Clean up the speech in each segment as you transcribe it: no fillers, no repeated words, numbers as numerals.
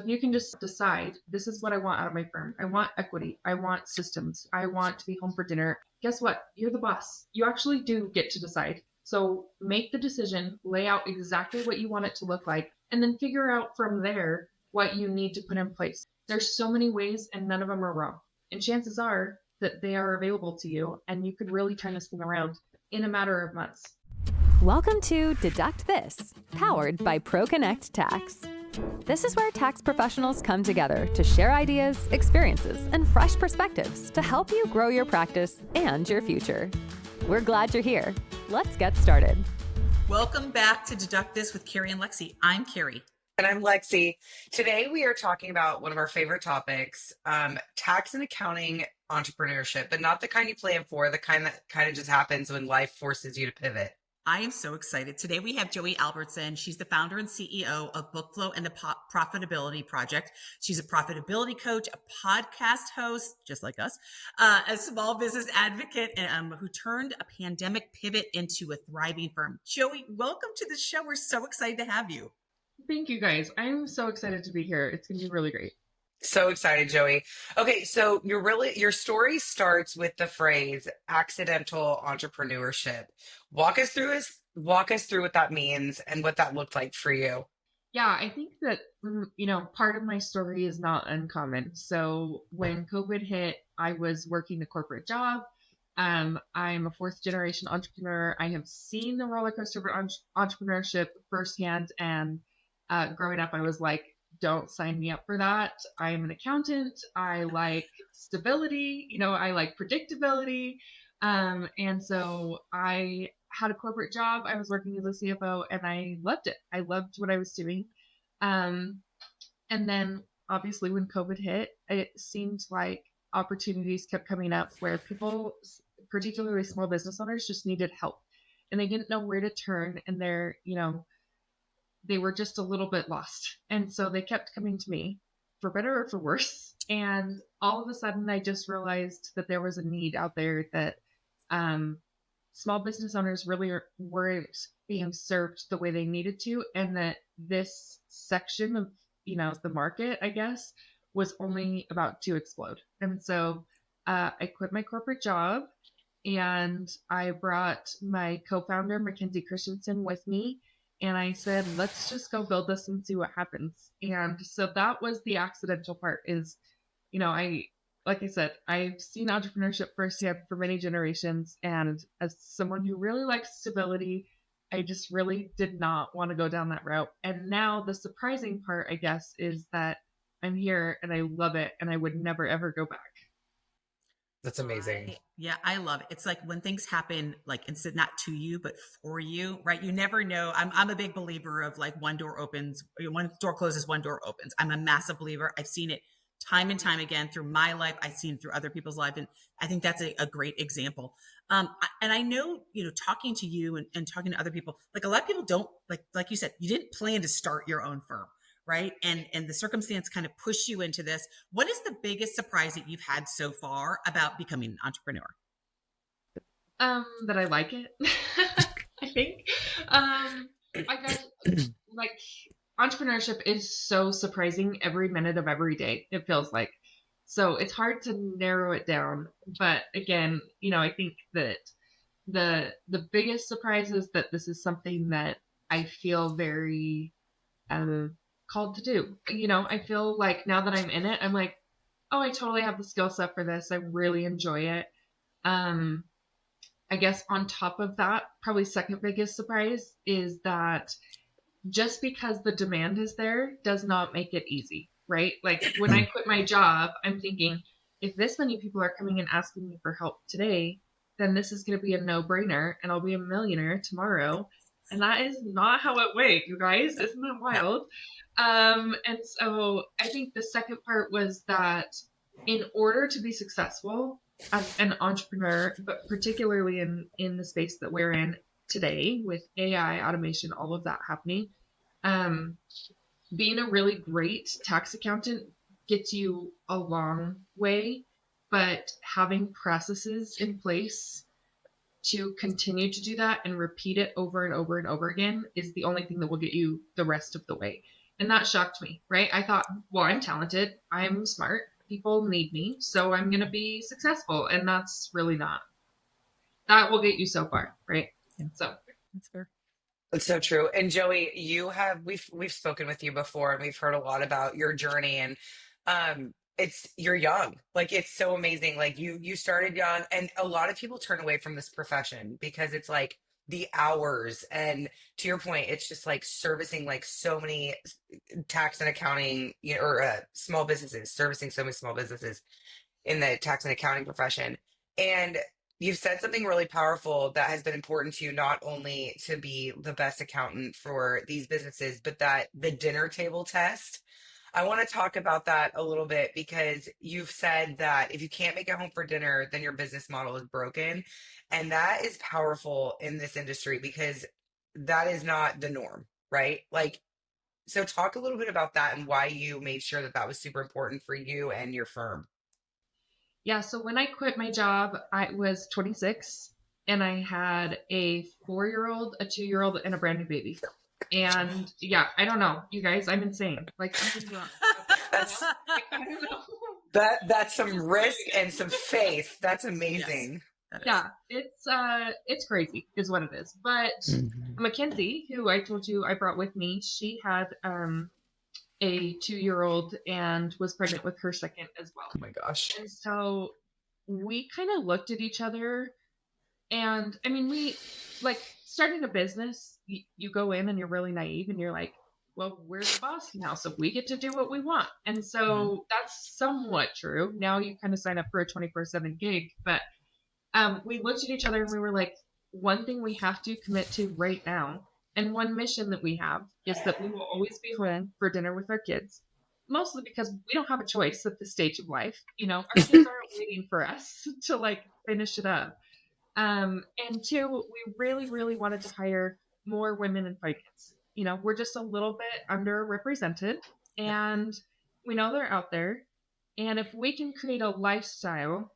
you can just decide, this is what I want out of my firm. I want equity. I want systems. I want to be home for dinner. Guess what? You're the boss. You actually do get to decide. So make the decision, lay out exactly what you want it to look like, and then figure out from there what you need to put in place. There's so many ways and none of them are wrong. And chances are that they are available to you and you could really turn this thing around in a matter of months. Welcome to Deduct This, powered by ProConnect Tax. This is where tax professionals come together to share ideas, experiences, and fresh perspectives to help you grow your practice and your future. We're glad you're here. Let's get started. Welcome back to Deduct This with Carrie and Lexi. I'm Carrie. And I'm Lexi. Today we are talking about one of our favorite topics, tax and accounting entrepreneurship, but not the kind you plan for, the kind that kind of just happens when life forces you to pivot. I am so excited. Today we have Joey Albertson. She's the founder and CEO of Bookflow and the Profitability Project. She's a profitability coach, a podcast host, just like us, a small business advocate who turned a pandemic pivot into a thriving firm. Joey, welcome to the show. We're so excited to have you. Thank you guys. I'm so excited to be here. It's going to be really great. So excited, Joey. Okay, so your story starts with the phrase accidental entrepreneurship. Walk us through what that means and what that looked like for you. Yeah, I think that, part of my story is not uncommon. So when COVID hit, I was working a corporate job. I'm a fourth generation entrepreneur. I have seen the roller coaster of entrepreneurship firsthand. And growing up, I was like, don't sign me up for that. I am an accountant. I like stability. I like predictability. And so I had a corporate job. I was working as a CFO and I loved it. I loved what I was doing. And then obviously when COVID hit, it seemed like opportunities kept coming up where people, particularly small business owners, just needed help and they didn't know where to turn, and they were just a little bit lost. And so they kept coming to me, for better or for worse. And all of a sudden, I just realized that there was a need out there that small business owners really weren't being served the way they needed to. And that this section of, the market, I guess, was only about to explode. And so I quit my corporate job and I brought my co-founder, Mackenzie Christensen, with me. And I said, let's just go build this and see what happens. And so that was the accidental part is, like I said, I've seen entrepreneurship firsthand for many generations. And as someone who really likes stability, I just really did not want to go down that route. And now the surprising part, I guess, is that I'm here and I love it and I would never, ever go back. That's amazing. I love it. It's like when things happen, like instead not to you, but for you, right? You never know. I'm a big believer of like one door closes, one door opens. I'm a massive believer. I've seen it time and time again through my life. I've seen it through other people's life. And I think that's a great example. And I know, talking to you and talking to other people, like a lot of people don't like you said, you didn't plan to start your own firm. Right. And the circumstance kind of pushed you into this. What is the biggest surprise that you've had so far about becoming an entrepreneur? That I like it. I think. I guess like entrepreneurship is so surprising every minute of every day, it feels like. So it's hard to narrow it down. But again, I think that the biggest surprise is that this is something that I feel very called to do. I feel like now that I'm in it, I'm like, oh, I totally have the skill set for this. I really enjoy it. I guess on top of that, probably second biggest surprise is that just because the demand is there does not make it easy, right? Like when I quit my job, I'm thinking, if this many people are coming and asking me for help today, then this is going to be a no-brainer and I'll be a millionaire tomorrow. And that is not how it went, you guys. Isn't that wild? And so I think the second part was that in order to be successful as an entrepreneur, but particularly in the space that we're in today with AI, automation, all of that happening, being a really great tax accountant gets you a long way, but having processes in place to continue to do that and repeat it over and over and over again is the only thing that will get you the rest of the way. And that shocked me, right? I thought, well, I'm talented, I'm smart, people need me, so I'm going to be successful. And that's really not. That will get you so far, right? Yeah. So That's fair. It's so true. And Joey, we've spoken with you before and we've heard a lot about your journey and you're young. Like it's so amazing. Like you started young and a lot of people turn away from this profession because it's like the hours and to your point, it's just like servicing like so many tax and accounting, or small businesses, servicing so many small businesses in the tax and accounting profession. And you've said something really powerful that has been important to you, not only to be the best accountant for these businesses, but that the dinner table test. I want to talk about that a little bit because you've said that if you can't make it home for dinner, then your business model is broken. And that is powerful in this industry because that is not the norm, right? Like, so talk a little bit about that and why you made sure that that was super important for you and your firm. yeah, so when I quit my job, I was 26 and I had a 4-year-old, a 2-year-old, and a brand new baby. And yeah, I don't know, you guys, I'm insane. Like something's wrong. That's Like, I don't know. that's some risk and some faith. That's amazing. Yes, Yeah, it's crazy is what it is. But Mackenzie, who I told you I brought with me, she had a 2-year-old and was pregnant with her second as well. Oh my gosh. And so we kind of looked at each other, and I mean, we like starting a business, you go in and you're really naive and you're like, well, we're the boss now, so we get to do what we want. And so that's somewhat true. Now you kind of sign up for a 24/7 gig, but we looked at each other and we were like, one thing we have to commit to right now, and one mission that we have, is that we will always be home for dinner with our kids. Mostly because we don't have a choice at this stage of life. Our kids aren't waiting for us to like finish it up. And two, we really, really wanted to hire more women in finance. We're just a little bit underrepresented, and we know they're out there. And if we can create a lifestyle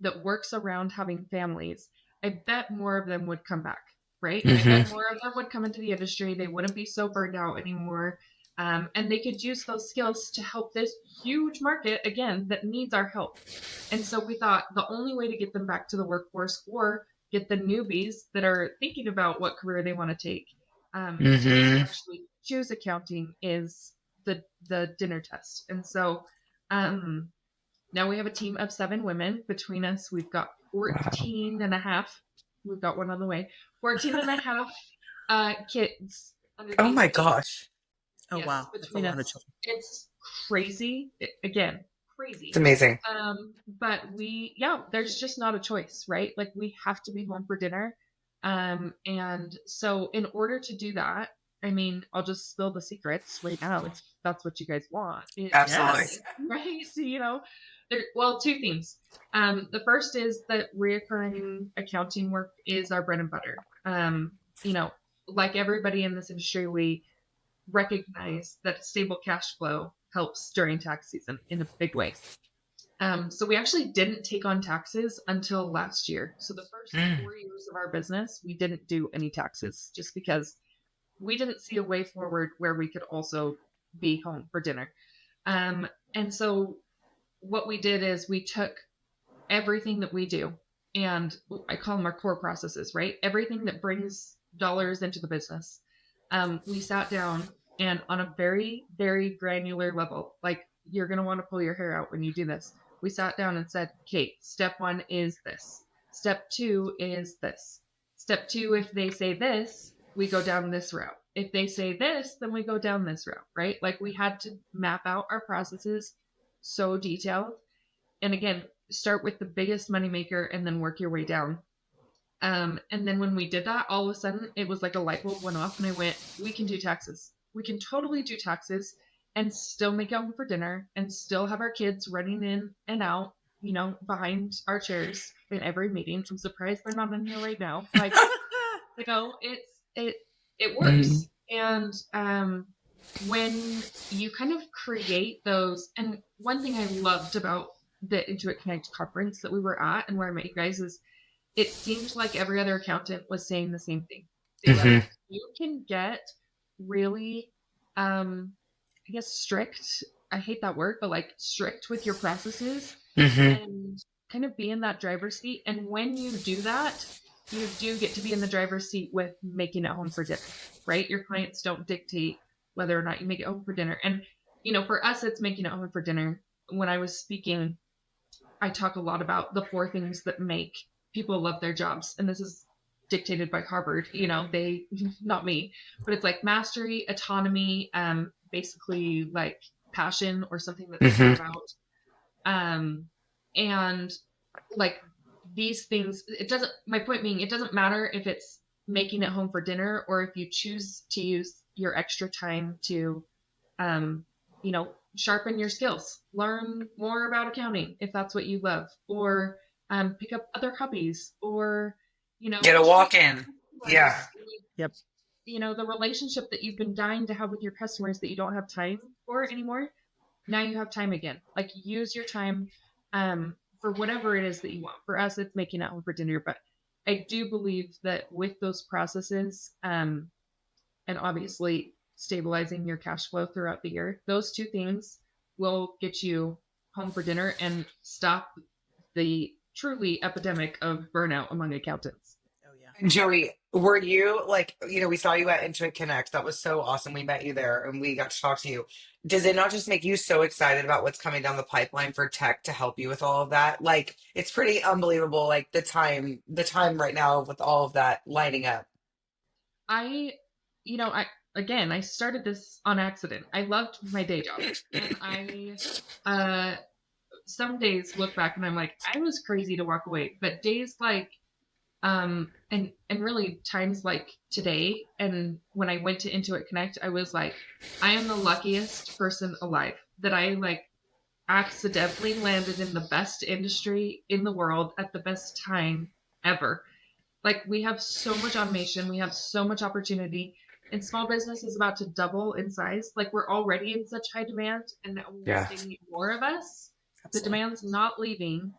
that works around having families, I bet more of them would come back, right? I bet more of them would come into the industry. They wouldn't be so burned out anymore. And they could use those skills to help this huge market, again, that needs our help. And so we thought the only way to get them back to the workforce or get the newbies that are thinking about what career they want to take to actually choose accounting is the dinner test. And so now we have a team of 7 women. Between us, we've got 14 and a half. We've got one on the way. 14 and a half kids. Oh my gosh. Oh, yes, wow. between us. It's crazy. Again, crazy. It's amazing. But there's just not a choice, right? Like we have to be home for dinner. And so in order to do that, I mean, I'll just spill the secrets right now. That's what you guys want. Absolutely. Right? So, 2 things. The first is that reoccurring accounting work is our bread and butter. Like everybody in this industry, we recognize that stable cash flow helps during tax season in a big way. So we actually didn't take on taxes until last year. So the first 4 years of our business, we didn't do any taxes just because we didn't see a way forward where we could also be home for dinner. And so what we did is we took everything that we do, and I call them our core processes, right? Everything that brings dollars into the business. We sat down and on a very, very granular level, like you're going to want to pull your hair out when you do this. We sat down and said, okay, step 1 is this. Step 2 is this. Step 2, if they say this, we go down this route. If they say this, then we go down this route, right? Like we had to map out our processes so detailed. And again, start with the biggest moneymaker and then work your way down. And then when we did that, all of a sudden it was like a light bulb went off and I went, we can do taxes. We can totally do taxes and still make it home for dinner and still have our kids running in and out, behind our chairs in every meeting. I'm surprised they're not in here right now. Like, it works. And when you kind of create those, and one thing I loved about the Intuit Connect conference that we were at and where I met you guys is it seemed like every other accountant was saying the same thing. You can get really I guess, strict. I hate that word, but like strict with your processes Hmm. and kind of be in that driver's seat. And when you do that, you do get to be in the driver's seat with making it home for dinner, right? Your clients don't dictate whether or not you make it home for dinner. And, for us, it's making it home for dinner. When I was speaking, I talk a lot about the 4 things that make people love their jobs. And this is dictated by Harvard, they, not me, but it's like mastery, autonomy, basically like passion or something that they care Hmm. about. And like these things, my point being, it doesn't matter if it's making it home for dinner or if you choose to use your extra time to, um, sharpen your skills, learn more about accounting if that's what you love, or pick up other hobbies, or, Get a treat walk in. Yeah. customers. Yep. The relationship that you've been dying to have with your customers that you don't have time for anymore. Now you have time again. Like use your time for whatever it is that you want. For us, it's making it home for dinner, but I do believe that with those processes, and obviously stabilizing your cash flow throughout the year, those 2 things will get you home for dinner and stop the truly epidemic of burnout among accountants. Oh yeah. And Joey, were you like, we saw you at Intuit Connect. That was so awesome. We met you there and we got to talk to you. Does it not just make you so excited about what's coming down the pipeline for tech to help you with all of that? Like, it's pretty unbelievable, like the time right now with all of that lining up. I, I started this on accident. I loved my day job, and uh, some days look back and I'm like, I was crazy to walk away. But days like, and really times like today, and when I went to Intuit Connect, I was like, I am the luckiest person alive that I like accidentally landed in the best industry in the world at the best time ever. Like we have so much automation, we have so much opportunity, and small business is about to double in size. Like we're already in such high demand, and now Yeah. they need more of us. The Absolutely. demand's not leaving.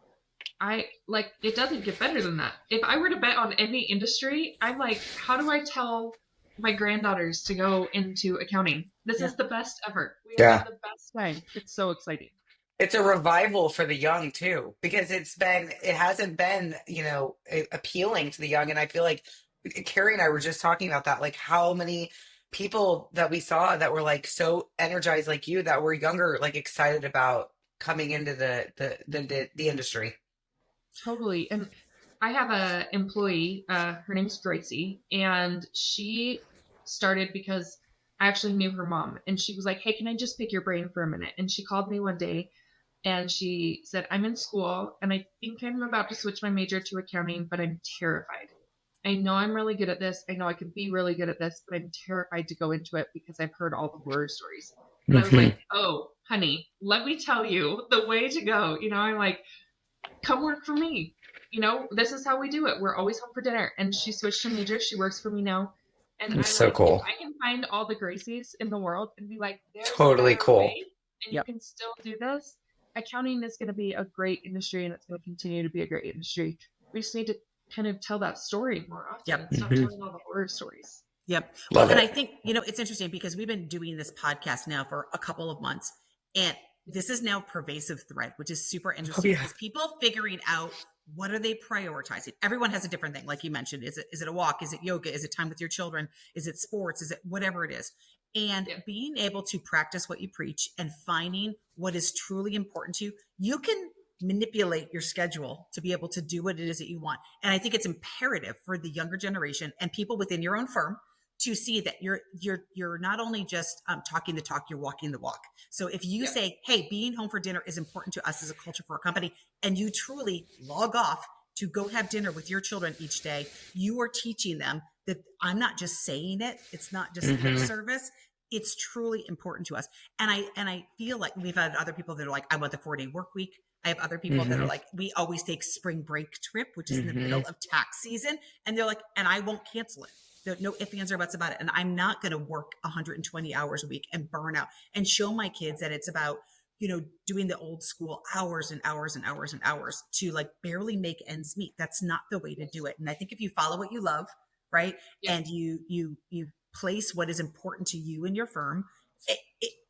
I like it doesn't get better than that. If I were to bet on any industry, I'm like, how do I tell my granddaughters to go into accounting? This Yeah. is the best ever. We have Yeah. had the best time. It's so exciting. It's a revival for the young too, because it hasn't been, appealing to the young. And I feel like Carrie and I were just talking about that, like how many people that we saw that were like so energized like you that were younger, like excited about coming into the industry. Totally. And I have a employee, her name's Gracie, and she started because I actually knew her mom, and she was like, "Hey, can I just pick your brain for a minute?" And she called me one day and she said, "I'm in school and I think I'm about to switch my major to accounting, but I'm terrified. I know I'm really good at this. I know I could be really good at this, but I'm terrified to go into it because I've heard all the horror stories." And I was Hmm. like, "Oh, honey, let me tell you the way to go." I'm like, "Come work for me. This is how we do it. We're always home for dinner." And she switched her major. She works for me now. And It's I'm so like, if cool. I can find all the Gracies in the world and be like, there's a Totally better cool. way and you Yep. can still do this, accounting is going to be a great industry and it's going to continue to be a great industry. We just need to kind of tell that story more often Yep. and stop Hmm. telling all the horror stories. Yep. Well, Love and I it. think, it's interesting because we've been doing this podcast now for a couple of months, and this is now pervasive thread, which is super Oh interesting yeah. because people figuring out what are they prioritizing. Everyone has a different thing. Like you mentioned, is it a walk? Is it yoga? Is it time with your children? Is it sports? Is it whatever it is? And Yeah. being able to practice what you preach and finding what is truly important to you, you can manipulate your schedule to be able to do what it is that you want. And I think it's imperative for the younger generation and people within your own firm to see that you're not only just talking the talk, you're walking the walk. So if you Yeah. say, hey, being home for dinner is important to us as a culture for a company, and you truly log off to go have dinner with your children each day, you are teaching them that I'm not just saying it. It's not just lip Hmm. service. It's truly important to us. And I feel like we've had other people that are like, I want the 4-day work week. I have other people that are Hmm. like, we always take spring break trip, which is in the Hmm. middle of tax season. And they're like, and I won't cancel it. There no ifs, ands, or buts about it. And I'm not going to work 120 hours a week and burn out and show my kids that it's about, doing the old school hours and hours and hours and hours to like barely make ends meet. That's not the way to do it. And I think if you follow what you love, right. Yeah. And you place what is important to you and your firm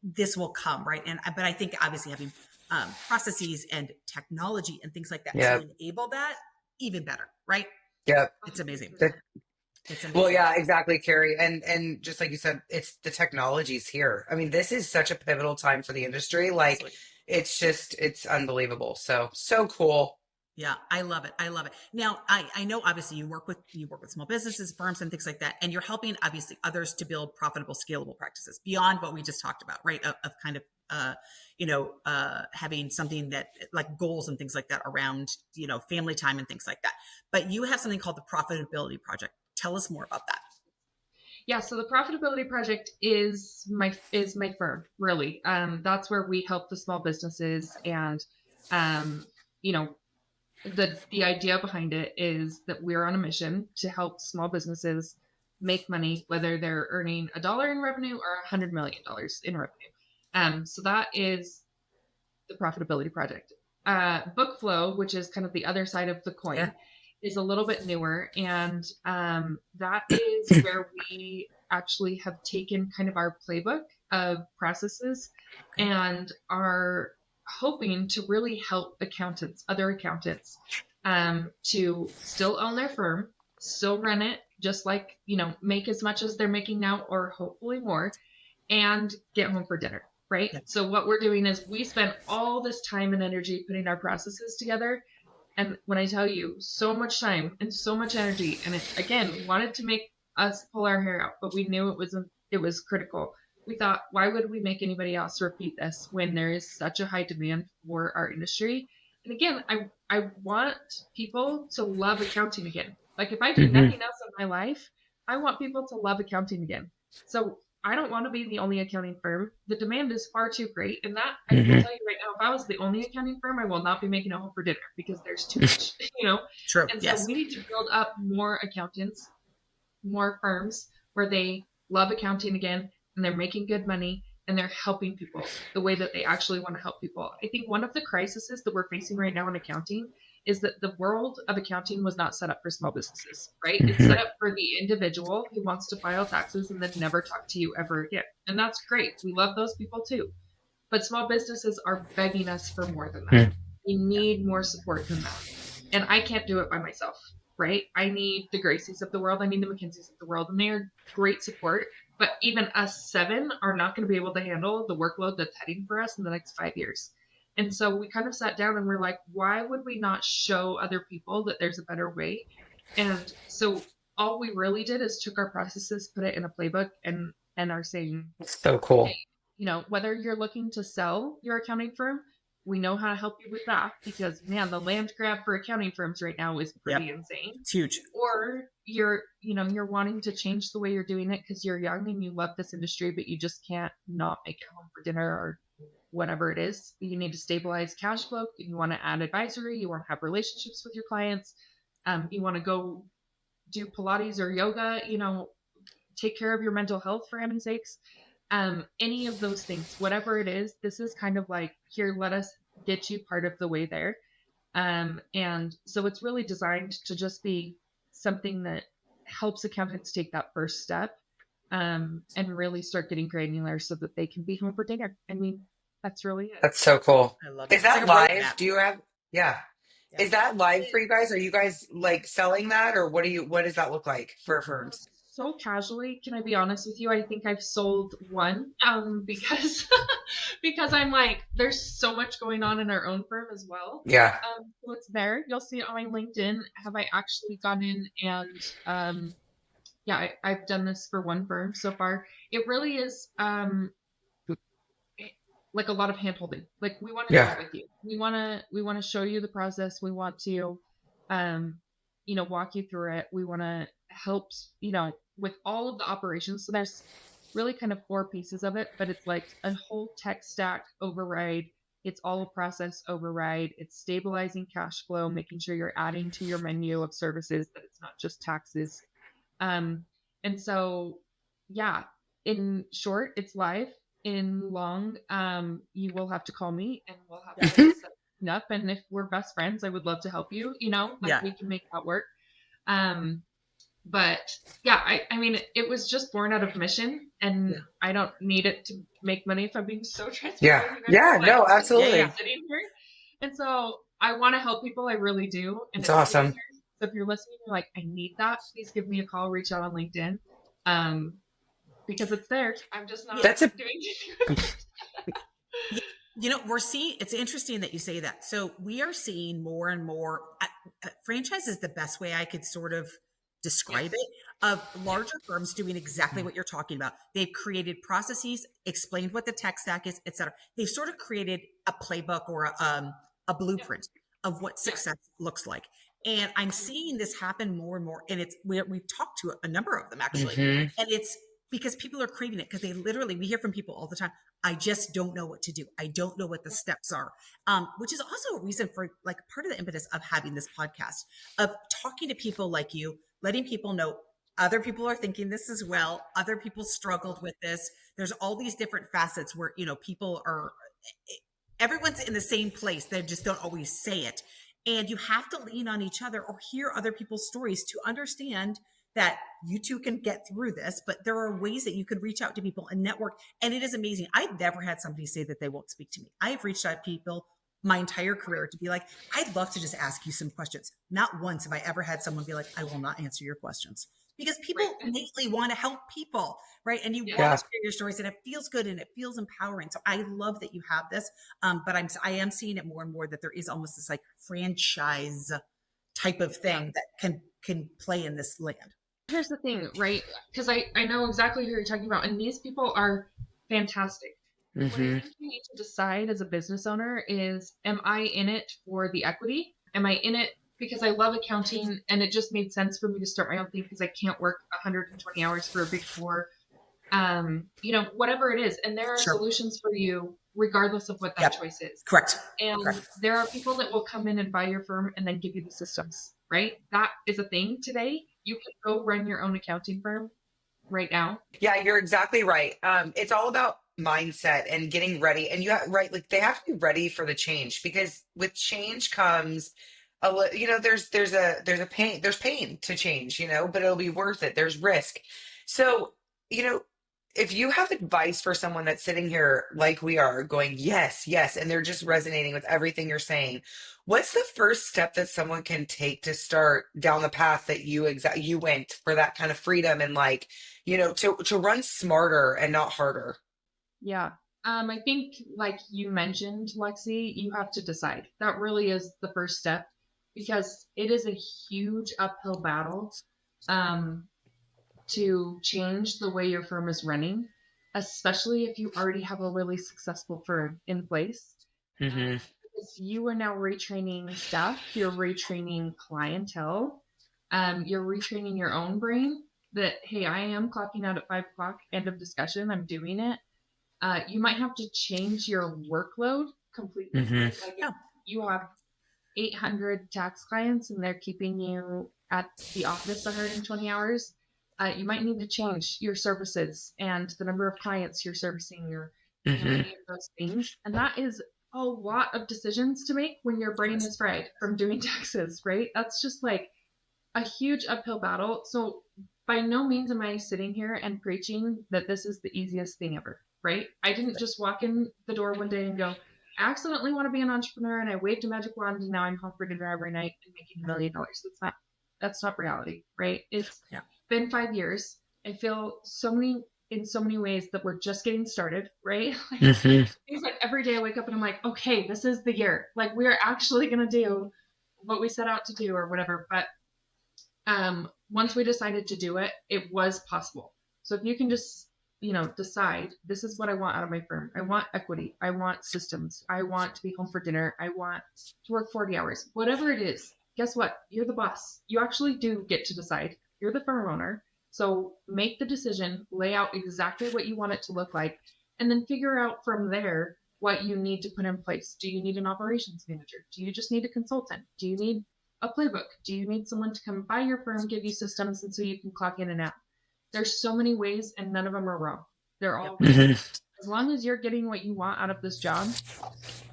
this will come, right? But I think obviously having processes and technology and things like that Yeah. to enable that, even better, right? Yeah. It's amazing. The- It's amazing. Well, yeah, exactly, Carrie. And just like you said, it's the technologies here. I mean, this is such a pivotal time for the industry. Like, Absolutely. it's unbelievable. So cool. Yeah, I love it. I love it. Now, I know obviously you work with small businesses, firms, and things like that, and you're helping obviously others to build profitable, scalable practices beyond what we just talked about, right? Of kind of having something that like goals and things like that around family time and things like that. But you have something called the Profitability Project. Tell us more about that. Yeah, so the Profitability Project is my firm, really. That's where we help the small businesses, and the idea behind it is that we're on a mission to help small businesses make money, whether they're earning $1 in revenue or $100 million in revenue. So that is the Profitability Project. Bookflow, which is kind of the other side of the coin, is a little bit newer, and that is where we actually have taken kind of our playbook of processes and are hoping to really help other accountants, to still own their firm, still run it, just like, make as much as they're making now or hopefully more, and get home for dinner, right? Yeah. So what we're doing is we spend all this time and energy putting our processes together. And when I tell you, so much time and so much energy, and it, again, wanted to make us pull our hair out, but we knew it was critical. We thought, why would we make anybody else repeat this when there is such a high demand for our industry? And again, I want people to love accounting again. Like if I do nothing else in my life, I want people to love accounting again. So I don't want to be the only accounting firm. The demand is far too great. And that, I will tell you right now, if I was the only accounting firm, I will not be making a home for dinner because there's too much, True. And so we need to build up more accountants, more firms where they love accounting again, and they're making good money, and they're helping people the way that they actually want to help people. I think one of the crises that we're facing right now in accounting is that the world of accounting was not set up for small businesses, right? It's set up for the individual who wants to file taxes and then never talk to you ever again. And that's great. We love those people too. But small businesses are begging us for more than that. We need more support than that. And I can't do it by myself, right? I need the Gracies of the world. I need the McKinseys of the world. And they're great support. But even us 7 are not going to be able to handle the workload that's heading for us in the next 5 years. And so we kind of sat down and we're like, why would we not show other people that there's a better way? And so all we really did is took our processes, put it in a playbook, and are saying, so cool. Hey, whether you're looking to sell your accounting firm, we know how to help you with that, because man, the land grab for accounting firms right now is pretty insane. It's huge. Or you're wanting to change the way you're doing it because you're young and you love this industry, but you just can't not make it home for dinner or whatever it is. You need to stabilize cash flow. You want to add advisory. You want to have relationships with your clients. You want to go do Pilates or yoga, take care of your mental health for heaven's sakes. Any of those things, whatever it is, this is kind of like, here, let us get you part of the way there. And so it's really designed to just be something that helps accountants take that first step, and really start getting granular so that they can be home for dinner. I mean, that's really it. That's so cool. I love it. Is that live? Do you have, Is that live for you guys? Are you guys like selling that, or what does that look like for firms? So casually, can I be honest with you? I think I've sold one, because I'm like, there's so much going on in our own firm as well. Yeah. So it's there. You'll see it on my LinkedIn. Have I actually gone in and, I've done this for one firm so far. It really is, like a lot of handholding. Like we want to do it with you. We want to show you the process. We want to, walk you through it. We want to help, with all of the operations. So there's really kind of 4 pieces of it, but it's like a whole tech stack override. It's all a process override. It's stabilizing cash flow, making sure you're adding to your menu of services, that it's not just taxes. And so, in short, it's live. In long, you will have to call me and we'll have to set it up. And if we're best friends, I would love to help you, we can make that work. But yeah, I mean, it was just born out of mission, and Yeah. I don't need it to make money if I'm being so Yeah. transparent with you guys. Yeah. Like, No, I'm just Yeah, happy yeah. absolutely. sitting here. And so I want to help people. I really do. And It's it's always awesome. there. So if you're listening, you're like, I need that, please give me a call, reach out on LinkedIn. Because it's there. I'm just not That's a doing it. We're seeing, it's interesting that you say that. So we are seeing more and more, franchise is the best way I could sort of describe it, of larger firms doing exactly what you're talking about. They've created processes, explained what the tech stack is, et cetera. They've sort of created a playbook or a blueprint of what success looks like. And I'm seeing this happen more and more. And we've talked to a number of them actually. Mhm. And it's because people are craving it, because we hear from people all the time, I just don't know what to do. I don't know what the steps are, which is also a reason for, like, part of the impetus of having this podcast, of talking to people like you, letting people know other people are thinking this as well. Other people struggled with this. There's all these different facets where, everyone's in the same place. They just don't always say it. And you have to lean on each other or hear other people's stories to understand that you too can get through this, but there are ways that you could reach out to people and network. And it is amazing. I've never had somebody say that they won't speak to me. I've reached out to people my entire career to be like, I'd love to just ask you some questions. Not once have I ever had someone be like, I will not answer your questions, because people innately want to help people, right? And you want to share your stories, and it feels good and it feels empowering. So I love that you have this, but I am seeing it more and more that there is almost this like franchise type of thing that can play in this land. Here's the thing, right? Because I know exactly who you're talking about, and these people are fantastic. What I think you need to decide as a business owner is, am I in it for the equity? Am I in it because I love accounting and it just made sense for me to start my own thing because I can't work 120 hours for a big four? Whatever it is. And there are solutions for you regardless of what that choice is. Correct. And there are people that will come in and buy your firm and then give you the systems, right? That is a thing today. You can go run your own accounting firm right now. Yeah, you're exactly right. It's all about mindset and getting ready. And like they have to be ready for the change, because with change comes there's pain to change, but it'll be worth it. There's risk. So, you know, if you have advice for someone that's sitting here like we are going, yes, yes, and they're just resonating with everything you're saying, what's the first step that someone can take to start down the path that you went for that kind of freedom and, like, to run smarter and not harder? Yeah. I think, like you mentioned, Lexi, you have to decide. That really is the first step, because it is a huge uphill battle to change the way your firm is running, especially if you already have a really successful firm in place. Because you are now retraining staff, you're retraining clientele, you're retraining your own brain that, hey, I am clocking out at 5 o'clock, end of discussion, I'm doing it. You might have to change your workload completely. Like, if you have 800 tax clients and they're keeping you at the office 120 hours, you might need to change your services and the number of clients you're servicing, any of those things. And that is a lot of decisions to make when your brain is fried from doing taxes, right? That's just like a huge uphill battle. So by no means am I sitting here and preaching that this is the easiest thing ever, right? I didn't just walk in the door one day and go, I accidentally want to be an entrepreneur, and I waved a magic wand and now I'm home for dinner every night and making $1 million. That's not reality, right? It's been 5 years. I feel in so many ways that we're just getting started, right? It's like every day I wake up and I'm like, okay, this is the year. Like, we're actually going to do what we set out to do or whatever. But once we decided to do it, it was possible. So if you can just, decide, this is what I want out of my firm. I want equity. I want systems. I want to be home for dinner. I want to work 40 hours, whatever it is. Guess what? You're the boss. You actually do get to decide. You're the firm owner. So make the decision, lay out exactly what you want it to look like, and then figure out from there what you need to put in place. Do you need an operations manager? Do you just need a consultant? Do you need a playbook? Do you need someone to come by your firm, give you systems, and so you can clock in and out? There's so many ways, and none of them are wrong. They're all as long as you're getting what you want out of this job,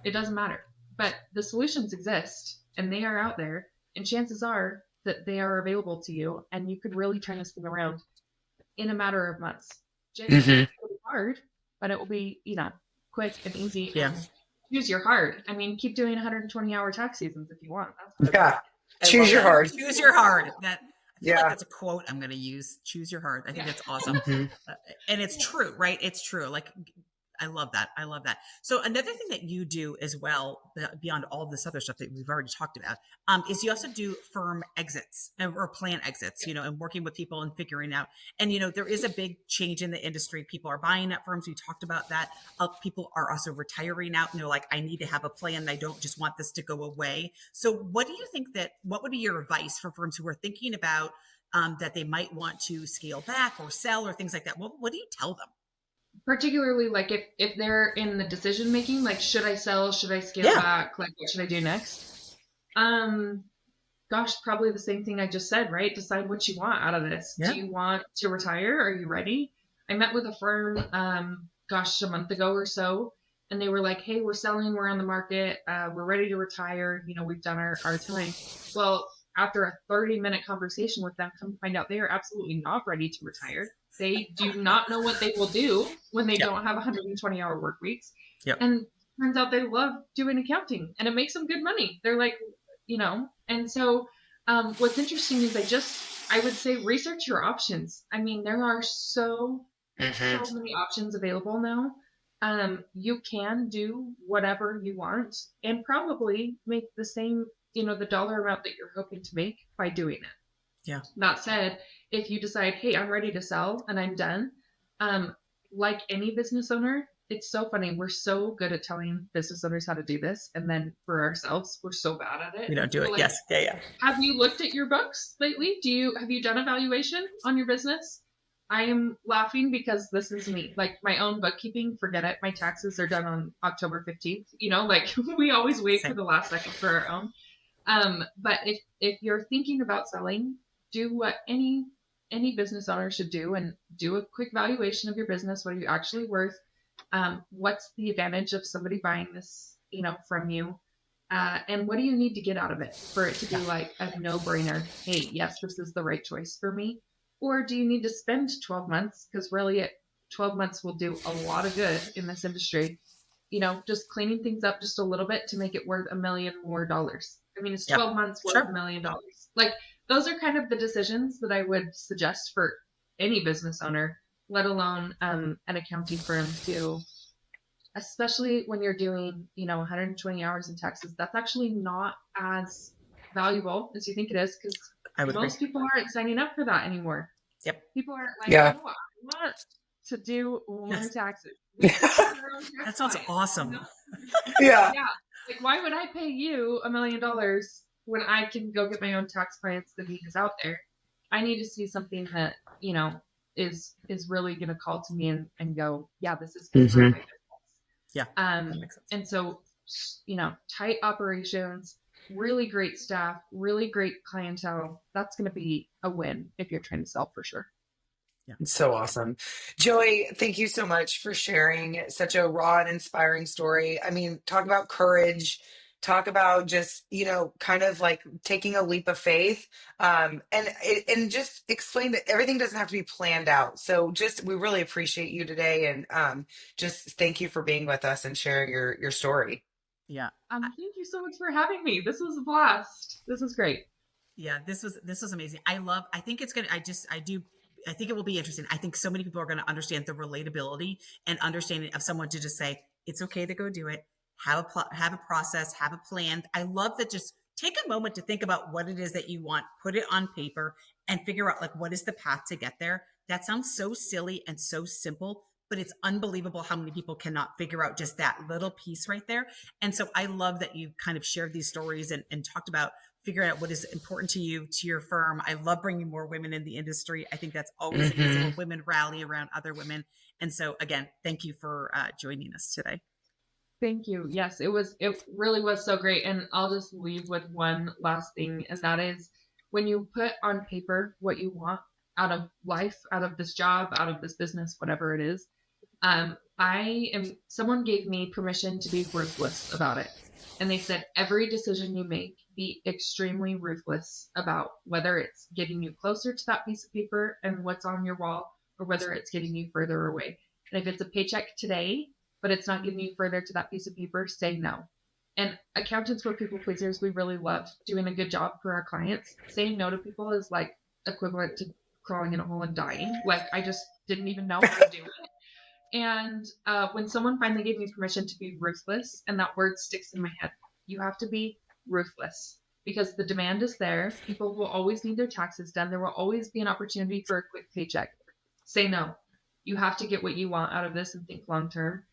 it doesn't matter. But the solutions exist, and they are out there. And chances are that they are available to you, and you could really turn this thing around in a matter of months. Genuinely, it'll be hard, but it will be, quick and easy. Yeah. And choose your hard. I mean, keep doing 120-hour tax seasons if you want. That's Yeah. Choose your hard. Choose your hard. I feel like Yeah. that's a quote I'm going to use. Choose your hard. I think that's awesome. Mhm. And it's true, right? It's true. Like, I love that. I love that. So another thing that you do as well, beyond all this other stuff that we've already talked about, is you also do firm exits or plan exits, and working with people and figuring out. And, there is a big change in the industry. People are buying up firms. We talked about that. People are also retiring out and they're like, I need to have a plan. I don't just want this to go away. So what do you think what would be your advice for firms who are thinking about that they might want to scale back or sell or things like that? What do you tell them? Particularly like if they're in the decision making, like, should I sell, should I scale back, like, what should I do next? Gosh, probably the same thing I just said, right? Decide what you want out of this. Do you want to retire? Are you ready? I met with a firm a month ago or so, and they were like, hey, we're selling, we're on the market, we're ready to retire, we've done our time. Well, after a 30-minute conversation with them, come to find out they are absolutely not ready to retire. They do not know what they will do when they don't have 120-hour work weeks. Yep. And turns out they love doing accounting, and it makes them good money. They're like, and so what's interesting is I would say research your options. I mean, there are so many options available now. You can do whatever you want and probably make the same, the dollar amount that you're hoping to make by doing it. Yeah. That said, if you decide, hey, I'm ready to sell and I'm done, like any business owner, it's so funny. We're so good at telling business owners how to do this. And then for ourselves, we're so bad at it. We don't do it. Like, yes. Yeah. Have you looked at your books lately? Have you done a valuation on your business? I am laughing because this is me. Like, my own bookkeeping, forget it. My taxes are done on October 15th. We always wait for the last second for our own. But if you're thinking about selling, do what any business owner should do and do a quick valuation of your business. What are you actually worth? What's the advantage of somebody buying this, from you? And what do you need to get out of it for it to be like a no-brainer? Hey, yes, this is the right choice for me. Or do you need to spend 12 months? Because really 12 months will do a lot of good in this industry. Just cleaning things up just a little bit to make it worth $1 million more. I mean, it's 12 months worth $1 million. Like, those are kind of the decisions that I would suggest for any business owner, let alone an accounting firm too. Especially when you're doing, 120 hours in taxes. That's actually not as valuable as you think it is, because most people aren't signing up for that anymore. Yep. People aren't like, I want to do more taxes. That sounds awesome. Yeah. Like, why would I pay you $1 million when I can go get my own tax clients? The need is out there. I need to see something that, is really going to call to me and go, yeah, this is good for my business. Yeah. That makes sense. And so, tight operations, really great staff, really great clientele. That's going to be a win if you're trying to sell, for sure. Yeah. It's so awesome. Joey, thank you so much for sharing such a raw and inspiring story. I mean, talk about courage, talk about just, kind of like taking a leap of faith, and just explain that everything doesn't have to be planned out. So we really appreciate you today. And just thank you for being with us and sharing your story. Yeah. Thank you so much for having me. This was a blast. This was great. Yeah, this was amazing. I think it's good. I think it will be interesting. I think so many people are going to understand the relatability and understanding of someone to just say, it's okay to go do it. Have a process, have a plan. I love that. Just take a moment to think about what it is that you want, put it on paper and figure out like, what is the path to get there? That sounds so silly and so simple, but it's unbelievable how many people cannot figure out just that little piece right there. And so I love that you kind of shared these stories and talked about figuring out what is important to you, to your firm. I love bringing more women in the industry. I think that's always amazing when women rally around other women. And so again, thank you for joining us today. Thank you. Yes, it really was so great. And I'll just leave with one last thing. And that is, when you put on paper what you want out of life, out of this job, out of this business, whatever it is, someone gave me permission to be ruthless about it. And they said, every decision you make be extremely ruthless about whether it's getting you closer to that piece of paper and what's on your wall, or whether it's getting you further away. And if it's a paycheck today, but it's not getting you further to that piece of paper, say no. And accountants were people pleasers. We really love doing a good job for our clients. Saying no to people is like equivalent to crawling in a hole and dying. Like, I just didn't even know how to do it. And when someone finally gave me permission to be ruthless, and that word sticks in my head, you have to be ruthless, because the demand is there. People will always need their taxes done. There will always be an opportunity for a quick paycheck. Say no. You have to get what you want out of this and think long term.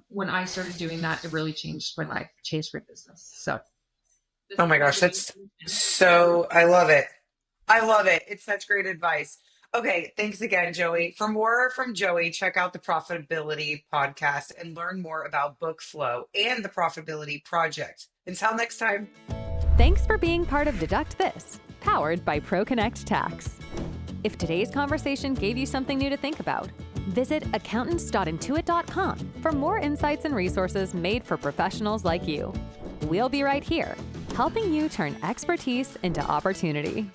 When I started doing that, it really changed my life, changed my business. So, Oh my gosh, that's so, I love it. I love it. It's such great advice. Okay, thanks again, Joey. For more from Joey, check out the Profitability Podcast and learn more about Bookflow and the Profitability Project. Until next time. Thanks for being part of Deduct This, powered by ProConnect Tax. If today's conversation gave you something new to think about, visit accountants.intuit.com for more insights and resources made for professionals like you. We'll be right here, helping you turn expertise into opportunity.